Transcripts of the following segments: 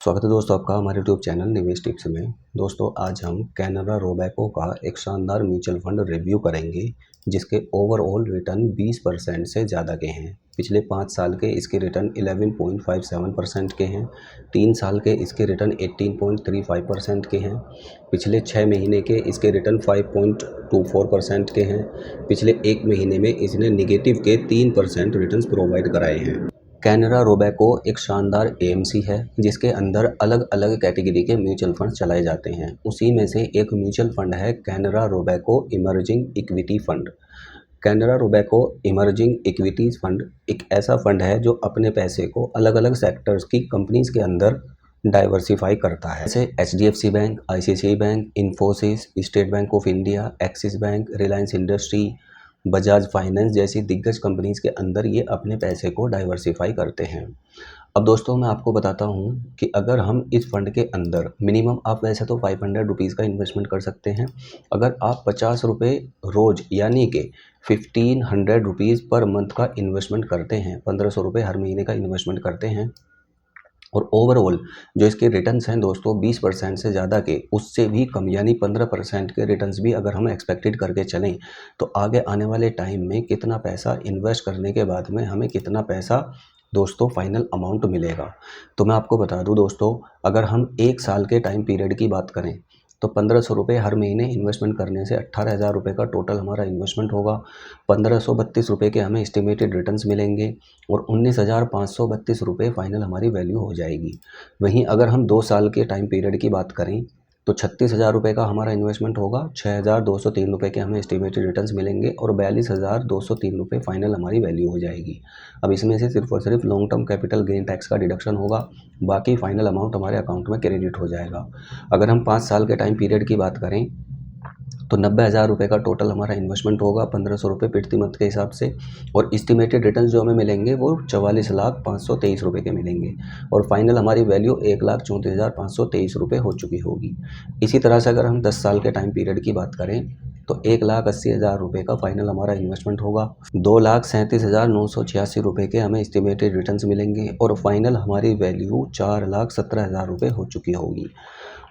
स्वागत है दोस्तों आपका हमारे यूट्यूब चैनल निवेश टिप्स में। दोस्तों आज हम कैनरा रोबैको का एक शानदार म्यूचुअल फंड रिव्यू करेंगे जिसके ओवरऑल रिटर्न 20% से ज़्यादा के हैं। पिछले 5 साल के इसके रिटर्न 11.57% के हैं। 3 साल के इसके रिटर्न 18.35% के हैं। पिछले 6 महीने के इसके रिटर्न 5.24% के हैं। पिछले 1 महीने में इसने निगेटिव के 3% रिटर्न्स प्रोवाइड कराए हैं। कैनरा रोबैको एक शानदार एएमसी है जिसके अंदर अलग अलग कैटेगरी के म्यूचुअल फंड चलाए जाते हैं। उसी में से एक म्यूचुअल फंड है Canara Robeco emerging equity fund. Canara Robeco emerging equities fund एक ऐसा फंड है जो अपने पैसे को अलग अलग सेक्टर्स की कंपनीज के अंदर डाइवर्सिफाई करता है, जैसे HDFC bank, ICICI bank, Infosys, state bank of India, axis bank, Reliance industry, Bajaj finance जैसी दिग्गज कंपनीज के अंदर ये अपने पैसे को डाइवर्सिफाई करते हैं। अब दोस्तों मैं आपको बताता हूँ कि अगर हम इस फंड के अंदर मिनिमम आप वैसे तो 500 रुपीज़ का इन्वेस्टमेंट कर सकते हैं। अगर आप 50 रुपये रोज़ यानी कि 1500 रुपीज़ पर मंथ का इन्वेस्टमेंट करते हैं, 1500 रुपये हर महीने का इन्वेस्टमेंट करते हैं और ओवरऑल जो इसके रिटर्न्स हैं दोस्तों 20% से ज़्यादा के, उससे भी कम यानी 15% के रिटर्न्स भी अगर हम एक्सपेक्टेड करके चलें तो आगे आने वाले टाइम में कितना पैसा इन्वेस्ट करने के बाद में हमें कितना पैसा दोस्तों फाइनल अमाउंट मिलेगा। तो मैं आपको बता दूं दोस्तों, अगर हम 1 साल के टाइम पीरियड की बात करें तो 1500 रुपये हर महीने इन्वेस्टमेंट करने से 18,000 रुपये का टोटल हमारा इन्वेस्टमेंट होगा। 1532 रुपये के हमें एस्टिमेटेड रिटर्न्स मिलेंगे और 19,532 रुपये फाइनल हमारी वैल्यू हो जाएगी। वहीं अगर हम 2 साल के टाइम पीरियड की बात करें तो 36,000 रुपये का हमारा इन्वेस्टमेंट होगा। 6,203 रुपये के हमें एस्टिमेटेड रिटर्न्स मिलेंगे और 42,203 रुपये फाइनल हमारी वैल्यू हो जाएगी। अब इसमें से सिर्फ और सिर्फ long term capital gain tax का डिडक्शन होगा, बाकी फाइनल अमाउंट हमारे अकाउंट में क्रेडिट हो जाएगा। अगर हम 5 साल के टाइम पीरियड की बात करें तो 90,000 रुपये का टोटल हमारा इन्वेस्टमेंट होगा 1500 रुपये प्रति मंथ के हिसाब से और एस्टिमेटेड रिटर्न जो हमें मिलेंगे वो 44,523 रुपये के मिलेंगे और फाइनल हमारी वैल्यू 1,34,523 रुपये हो चुकी होगी। इसी तरह से अगर हम 10 साल के टाइम पीरियड की बात करें तो 1,80,000 रुपये का फाइनल हमारा इन्वेस्टमेंट होगा। 2,37,986 रुपये के हमें एस्टिमेटेड रिटर्न्स मिलेंगे और फाइनल हमारी वैल्यू 4,17,000 रुपये हो चुकी होगी।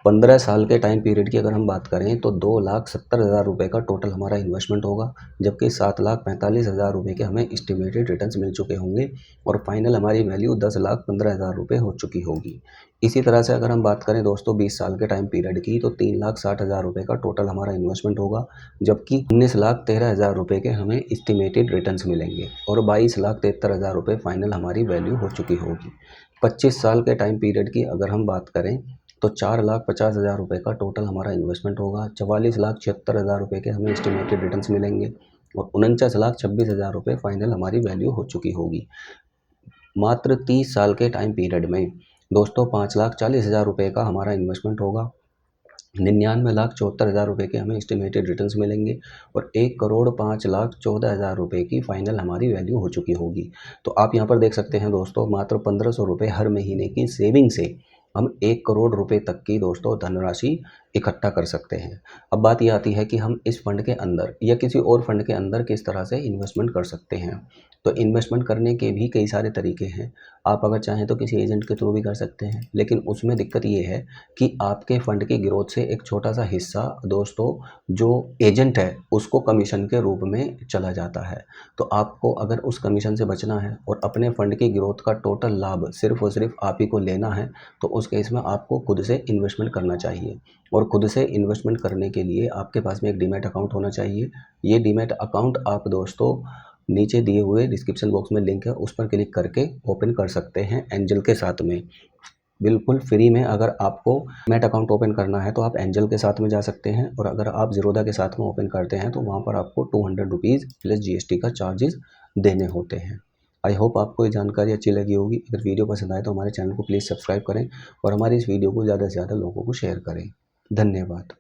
15 साल के टाइम पीरियड की अगर हम बात करें तो 2,70,000 रुपये का टोटल हमारा इन्वेस्टमेंट होगा, जबकि 7,45,000 रुपये के हमें एस्टिमेटेड रिटर्न्स मिल चुके होंगे और फाइनल हमारी वैल्यू 10,15,000 रुपये हो चुकी होगी। इसी तरह से अगर हम बात करें दोस्तों 20 साल के टाइम पीरियड की तो 3,60,000 रुपये का टोटल हमारा इन्वेस्टमेंट होगा, जबकि 19,13,000 रुपये के हमें एस्टिमेटेड रिटर्न्स मिलेंगे और 22,73,000 रुपये फाइनल हमारी वैल्यू हो चुकी होगी। 25 साल के टाइम पीरियड की अगर हम बात करें तो 4,50,000 रुपये का टोटल हमारा इन्वेस्टमेंट होगा। 44,76,000 रुपये के हमें एस्टिमेटेड रिटर्न्स मिलेंगे और 49,26,000 रुपये फाइनल हमारी वैल्यू हो चुकी होगी। मात्र 30 साल के टाइम पीरियड में दोस्तों 5,40,000 रुपये का हमारा इन्वेस्टमेंट होगा। 99,74,000 रुपये के हमें एस्टिमेटेड रिटर्न्स मिलेंगे और 1,05,14,000 रुपये की फाइनल हमारी वैल्यू हो चुकी होगी। तो आप यहाँ पर देख सकते हैं दोस्तों, मात्र 1,500 रुपये हर महीने की सेविंग से हम 1 करोड़ रुपए तक की दोस्तों धनराशि इकट्ठा कर सकते हैं। अब बात ये आती है कि हम इस फंड के अंदर या किसी और फंड के अंदर किस तरह से इन्वेस्टमेंट कर सकते हैं। तो इन्वेस्टमेंट करने के भी कई सारे तरीके हैं। आप अगर चाहें तो किसी एजेंट के थ्रू भी कर सकते हैं, लेकिन उसमें दिक्कत ये है कि आपके फंड की ग्रोथ से एक छोटा सा हिस्सा दोस्तों जो एजेंट है उसको कमीशन के रूप में चला जाता है। तो आपको अगर उस कमीशन से बचना है और अपने फंड की ग्रोथ का टोटल लाभ सिर्फ और सिर्फ आप ही को लेना है तो उस केस में आपको खुद से इन्वेस्टमेंट करना चाहिए और खुद से इन्वेस्टमेंट करने के लिए आपके पास में एक डीमैट अकाउंट होना चाहिए। ये डीमैट अकाउंट आप दोस्तों नीचे दिए हुए डिस्क्रिप्शन बॉक्स में लिंक है, उस पर क्लिक करके ओपन कर सकते हैं एंजल के साथ में, बिल्कुल फ्री में। अगर आपको डीमैट अकाउंट ओपन करना है तो आप एंजल के साथ में जा सकते हैं और अगर आप ज़ीरोधा के साथ में ओपन करते हैं तो वहाँ पर आपको 200 रुपीज़ प्लस GST का चार्जेस देने होते हैं। आई होप आपको ये जानकारी अच्छी लगी होगी। अगर वीडियो पसंद आए तो हमारे चैनल को प्लीज़ सब्सक्राइब करें और हमारी इस वीडियो को ज़्यादा से ज़्यादा लोगों को शेयर करें। धन्यवाद।